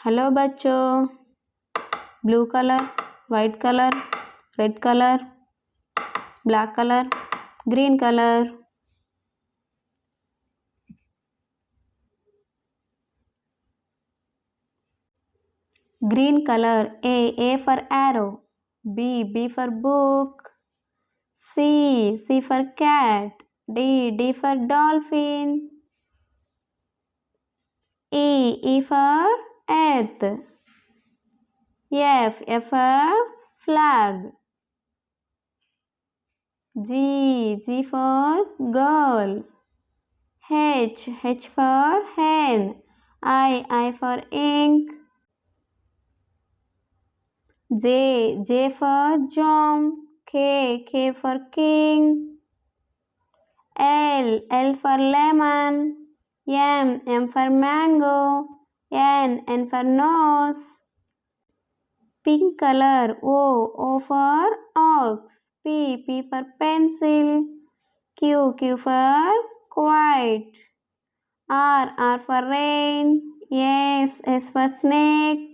Hello बच्चों, blue colour, white colour, red colour, black colour, green colour. Green color. A for arrow. B for book. C for cat. D for dolphin. E for earth. F for flag. G for girl. H for hen. I for ink. J for John. K for king. L for lemon. M for mango. N for nose. Pink color. O for ox. P for pencil. Q for quiet. R for rain. S for snake.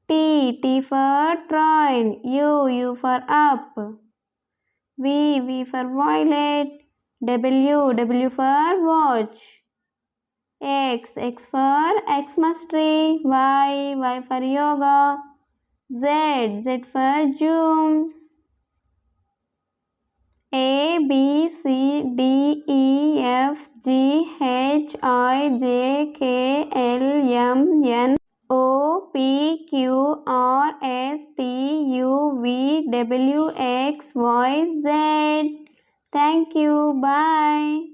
T for train. U for up. V for violet. W for watch. X for Xmas tree. Y for yoga. Z for Zoom. A B C D E F G H I J K L M N O P Q R S T U V W X Y Z. Thank you. Bye.